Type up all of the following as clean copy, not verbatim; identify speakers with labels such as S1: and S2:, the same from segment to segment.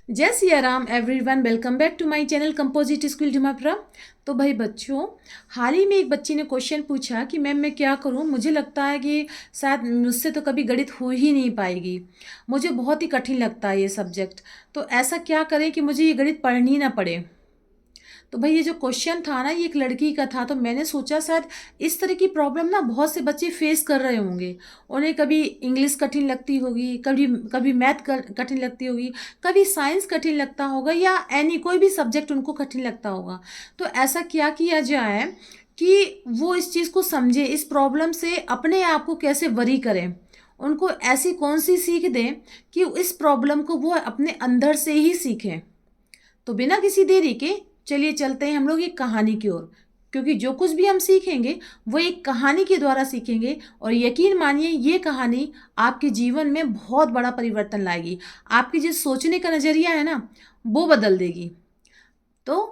S1: जय Siya Ram everyone, welcome back to my channel composite school Jamapura. तो भाई बच्चों, हाल ही में एक बच्ची ने क्वेश्चन पूछा कि मैम मैं क्या करूं, मुझे लगता है कि शायद मुझसे तो कभी गणित हो ही नहीं पाएगी, मुझे बहुत ही कठिन लगता है ये सब्जेक्ट। तो ऐसा क्या करें कि मुझे ये गणित पढ़नी ना पड़े। तो भाई ये जो क्वेश्चन था ना, ये एक लड़की का था। तो मैंने सोचा शायद इस तरह की प्रॉब्लम ना बहुत से बच्चे फेस कर रहे होंगे। उन्हें कभी इंग्लिश कठिन लगती होगी, कभी कभी मैथ कठिन लगती होगी, कभी साइंस कठिन लगता होगा, या एनी कोई भी सब्जेक्ट उनको कठिन लगता होगा। तो ऐसा क्या किया जाए कि वो इस चीज़ को समझे, इस प्रॉब्लम से अपने आप को कैसे वरी करें, उनको ऐसी कौन सी सीख दें कि इस प्रॉब्लम को वो अपने अंदर से ही सीखें। तो बिना किसी देरी के चलिए चलते हैं हम लोग एक कहानी की ओर, क्योंकि जो कुछ भी हम सीखेंगे वो एक कहानी के द्वारा सीखेंगे। और यकीन मानिए ये कहानी आपके जीवन में बहुत बड़ा परिवर्तन लाएगी। आपकी जो सोचने का नज़रिया है ना, वो बदल देगी। तो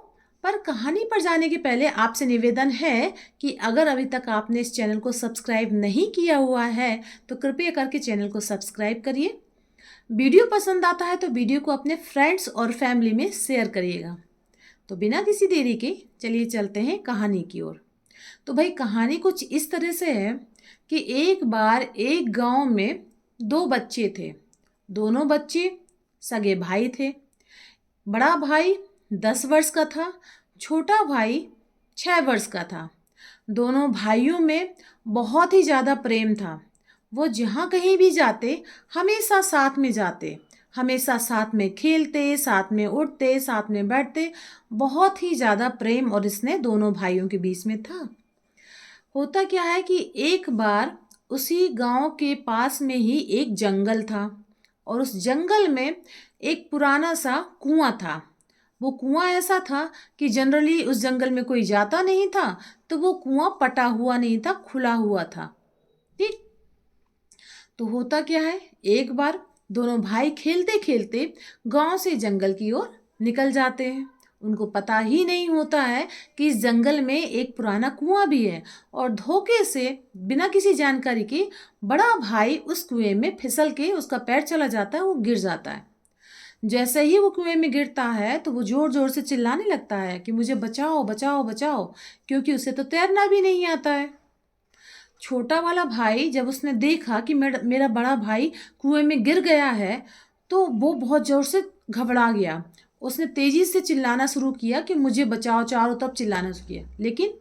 S1: पर कहानी पर जाने के पहले आपसे निवेदन है कि अगर अभी तक आपने इस चैनल को सब्सक्राइब नहीं किया हुआ है तो कृपया करके चैनल को सब्सक्राइब करिए। वीडियो पसंद आता है तो वीडियो को अपने फ्रेंड्स और फैमिली में शेयर करिएगा। तो बिना किसी देरी के चलिए चलते हैं कहानी की ओर। तो भाई कहानी कुछ इस तरह से है कि एक बार एक गांव में दो बच्चे थे। दोनों बच्चे सगे भाई थे। बड़ा भाई 10 वर्ष का था, छोटा भाई 6 वर्ष का था। दोनों भाइयों में बहुत ही ज़्यादा प्रेम था। वो जहाँ कहीं भी जाते हमेशा साथ में जाते, हमेशा साथ में खेलते, साथ में उठते, साथ में बैठते। बहुत ही ज़्यादा प्रेम और स्नेह दोनों भाइयों के बीच में था। होता क्या है कि एक बार उसी गांव के पास में ही एक जंगल था, और उस जंगल में एक पुराना सा कुआं था। वो कुआं ऐसा था कि जनरली उस जंगल में कोई जाता नहीं था, तो वो कुआं पटा हुआ नहीं था, खुला हुआ था। ठीक। तो होता क्या है, एक बार दोनों भाई खेलते खेलते गांव से जंगल की ओर निकल जाते हैं। उनको पता ही नहीं होता है कि इस जंगल में एक पुराना कुआं भी है, और धोखे से बिना किसी जानकारी के बड़ा भाई उस कुएं में फिसल के उसका पैर चला जाता है, वो गिर जाता है। जैसे ही वो कुएं में गिरता है तो वो जोर जोर से चिल्लाने लगता है कि मुझे बचाओ बचाओ बचाओ, क्योंकि उसे तो तैरना भी नहीं आता है। छोटा वाला भाई जब उसने देखा कि मेरा बड़ा भाई कुएं में गिर गया है, तो वो बहुत ज़ोर से घबरा गया। उसने तेज़ी से चिल्लाना शुरू किया कि मुझे बचाओ, चारों तरफ चिल्लाना शुरू किया। लेकिन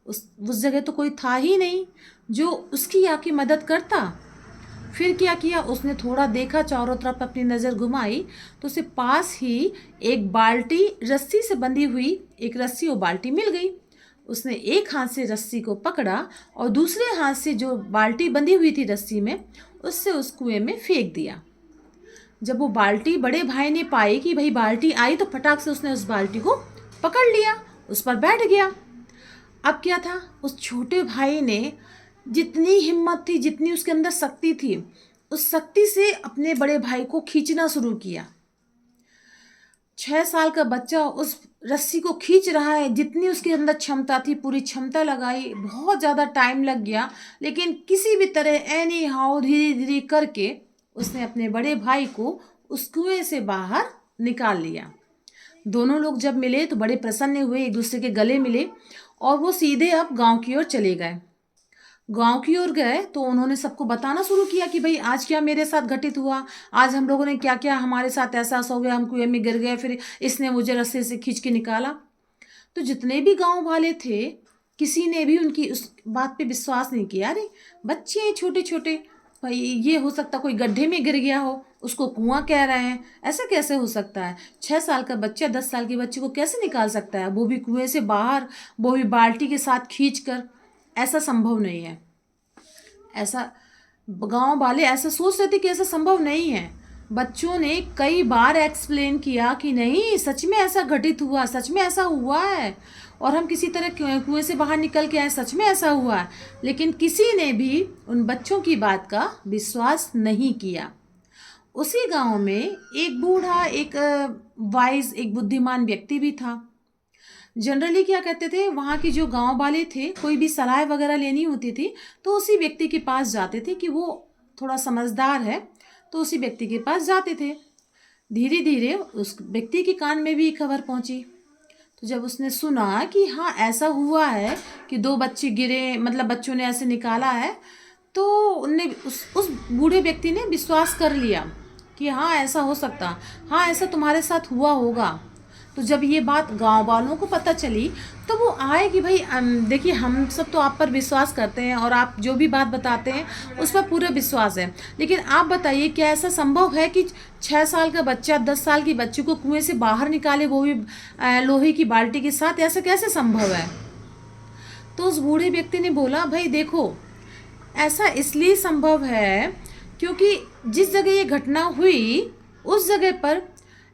S1: उस जगह तो कोई था ही नहीं जो उसकी आके मदद करता। फिर क्या किया, उसने थोड़ा देखा, चारों तरफ अपनी नज़र घुमाई, तो उसे पास ही एक बाल्टी, रस्सी से बंधी हुई एक रस्सी, वो बाल्टी मिल गई। उसने एक हाथ से रस्सी को पकड़ा और दूसरे हाथ से जो बाल्टी बंधी हुई थी रस्सी में, उससे उस कुएं में फेंक दिया। जब वो बाल्टी बड़े भाई ने पाई कि भाई बाल्टी आई, तो फटाक से उसने उस बाल्टी को पकड़ लिया, उस पर बैठ गया। अब क्या था, उस छोटे भाई ने जितनी हिम्मत थी, जितनी उसके अंदर शक्ति थी, उस शक्ति से अपने बड़े भाई को खींचना शुरू किया। 6 साल का बच्चा उस रस्सी को खींच रहा है, जितनी उसके अंदर क्षमता थी पूरी क्षमता लगाई। बहुत ज़्यादा टाइम लग गया, लेकिन किसी भी तरह एनी हाउ धीरे धीरे करके उसने अपने बड़े भाई को उस कुएं से बाहर निकाल लिया। दोनों लोग जब मिले तो बड़े प्रसन्न हुए, एक दूसरे के गले मिले, और वो सीधे अब गांव की ओर चले गए। गांव की ओर गए तो उन्होंने सबको बताना शुरू किया कि भाई आज क्या मेरे साथ घटित हुआ, आज हम लोगों ने क्या क्या, हमारे साथ ऐसा हो गया, हम कुएं में गिर गए, फिर इसने मुझे रस्से से खींच के निकाला। तो जितने भी गांव वाले थे, किसी ने भी उनकी उस बात पे विश्वास नहीं किया। अरे बच्चे हैं छोटे छोटे, भाई ये हो सकता कोई गड्ढे में गिर गया हो, उसको कुआं कह रहे हैं, ऐसा कैसे हो सकता है। 6 साल का बच्चा 10 साल के बच्चे को कैसे निकाल सकता है, वो भी कुएं से बाहर, वो भी बाल्टी के साथ खींच कर। ऐसा संभव नहीं है। ऐसा गांव वाले ऐसा सोच रहे थे कि ऐसा संभव नहीं है। बच्चों ने कई बार एक्सप्लेन किया कि नहीं, सच में ऐसा घटित हुआ, सच में ऐसा हुआ है, और हम किसी तरह कुएं से बाहर निकल के आए, सच में ऐसा हुआ है। लेकिन किसी ने भी उन बच्चों की बात का विश्वास नहीं किया। उसी गांव में एक बूढ़ा, एक वाइज, एक बुद्धिमान व्यक्ति भी था। जनरली क्या कहते थे, वहाँ के जो गांव वाले थे, कोई भी सलाह वगैरह लेनी होती थी तो उसी व्यक्ति के पास जाते थे कि वो थोड़ा समझदार है, तो उसी व्यक्ति के पास जाते थे। धीरे धीरे उस व्यक्ति के कान में भी खबर पहुंची। तो जब उसने सुना कि हाँ ऐसा हुआ है कि 2 बच्चे गिरे, मतलब बच्चों ने ऐसे निकाला है, तो उनने उस बूढ़े व्यक्ति ने विश्वास कर लिया कि हाँ ऐसा हो सकता, हाँ ऐसा तुम्हारे साथ हुआ होगा। तो जब ये बात गांव वालों को पता चली तो वो आए कि भाई देखिए हम सब तो आप पर विश्वास करते हैं और आप जो भी बात बताते हैं उस पर पूरा विश्वास है, लेकिन आप बताइए क्या ऐसा संभव है कि 6 साल का बच्चा 10 साल की बच्ची को कुएं से बाहर निकाले, वो भी लोहे की बाल्टी के साथ? ऐसा कैसे संभव है? तो उस बूढ़े व्यक्ति ने बोला भाई देखो, ऐसा इसलिए संभव है क्योंकि जिस जगह ये घटना हुई उस जगह पर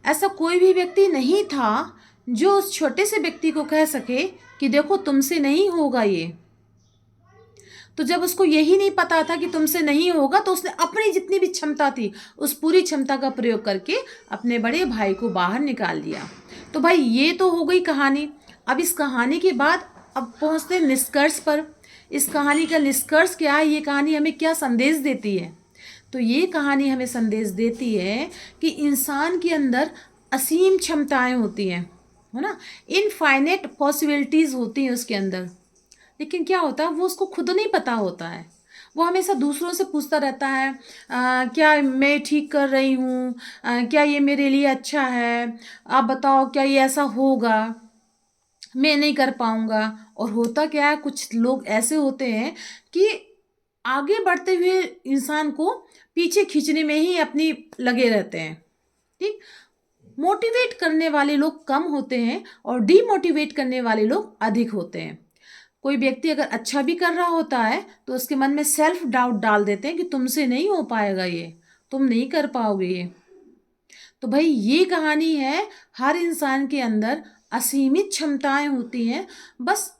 S1: ऐसा कोई भी व्यक्ति नहीं था जो उस छोटे से व्यक्ति को कह सके कि देखो तुमसे नहीं होगा ये। तो जब उसको यही नहीं पता था कि तुमसे नहीं होगा, तो उसने अपनी जितनी भी क्षमता थी उस पूरी क्षमता का प्रयोग करके अपने बड़े भाई को बाहर निकाल दिया। तो भाई ये तो हो गई कहानी। अब इस कहानी के बाद अब पहुंचते हैं निष्कर्ष पर। इस कहानी का निष्कर्ष क्या है, ये कहानी हमें क्या संदेश देती है? तो ये कहानी हमें संदेश देती है कि इंसान के अंदर असीम क्षमताएं होती हैं, है ना, इनफाइनेट पॉसिबिलिटीज़ होती हैं उसके अंदर। लेकिन क्या होता है, वो उसको खुद नहीं पता होता है। वो हमेशा दूसरों से पूछता रहता है क्या मैं ठीक कर रही हूँ, क्या ये मेरे लिए अच्छा है, आप बताओ क्या ये ऐसा होगा, मैं नहीं कर पाऊँगा। और होता क्या है, कुछ लोग ऐसे होते हैं कि आगे बढ़ते हुए इंसान को पीछे खींचने में ही अपनी लगे रहते हैं। ठीक, मोटिवेट करने वाले लोग कम होते हैं और डीमोटिवेट करने वाले लोग अधिक होते हैं। कोई व्यक्ति अगर अच्छा भी कर रहा होता है तो उसके मन में सेल्फ डाउट डाल देते हैं कि तुमसे नहीं हो पाएगा ये, तुम नहीं कर पाओगे ये। तो भाई ये कहानी है, हर इंसान के अंदर असीमित क्षमताएं होती हैं, बस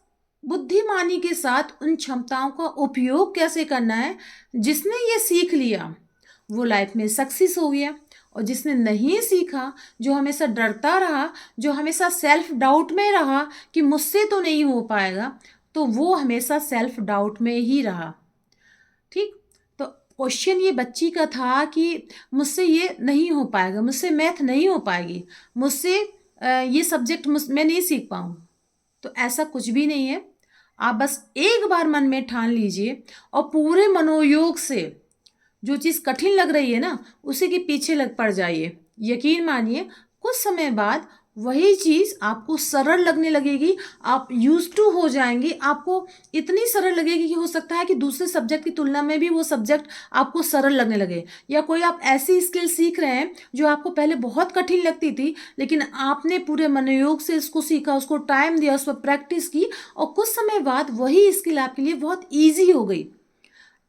S1: बुद्धिमानी के साथ उन क्षमताओं का उपयोग कैसे करना है। जिसने ये सीख लिया वो लाइफ में सक्सेस हो गया, और जिसने नहीं सीखा, जो हमेशा डरता रहा, जो हमेशा सेल्फ डाउट में रहा कि मुझसे तो नहीं हो पाएगा, तो वो हमेशा सेल्फ डाउट में ही रहा। ठीक, तो क्वेश्चन ये बच्ची का था कि मुझसे ये नहीं हो पाएगा, मुझसे मैथ नहीं हो पाएगी, मुझसे ये सब्जेक्ट मैं नहीं सीख पाऊँ। तो ऐसा कुछ भी नहीं है। आप बस एक बार मन में ठान लीजिए और पूरे मनोयोग से जो चीज़ कठिन लग रही है ना, उसी के पीछे लग पड़ जाइए। यकीन मानिए कुछ समय बाद वही चीज़ आपको सरल लगने लगेगी, आप यूज टू हो जाएंगी, आपको इतनी सरल लगेगी कि हो सकता है कि दूसरे सब्जेक्ट की तुलना में भी वो सब्जेक्ट आपको सरल लगने लगे। या कोई आप ऐसी स्किल सीख रहे हैं जो आपको पहले बहुत कठिन लगती थी, लेकिन आपने पूरे मनोयोग से इसको सीखा, उसको टाइम दिया, उस पर प्रैक्टिस की, और कुछ समय बाद वही स्किल आपके लिए बहुत ईजी हो गई।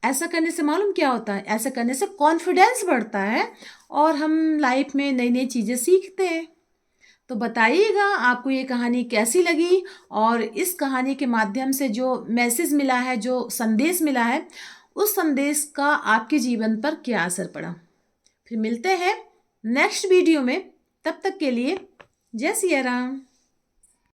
S1: ऐसा करने से मालूम क्या होता है, ऐसा करने से कॉन्फिडेंस बढ़ता है और हम लाइफ में नई नई चीज़ें सीखते हैं। तो बताइएगा आपको ये कहानी कैसी लगी, और इस कहानी के माध्यम से जो मैसेज मिला है, जो संदेश मिला है, उस संदेश का आपके जीवन पर क्या असर पड़ा। फिर मिलते हैं नेक्स्ट वीडियो में, तब तक के लिए जय सिया राम।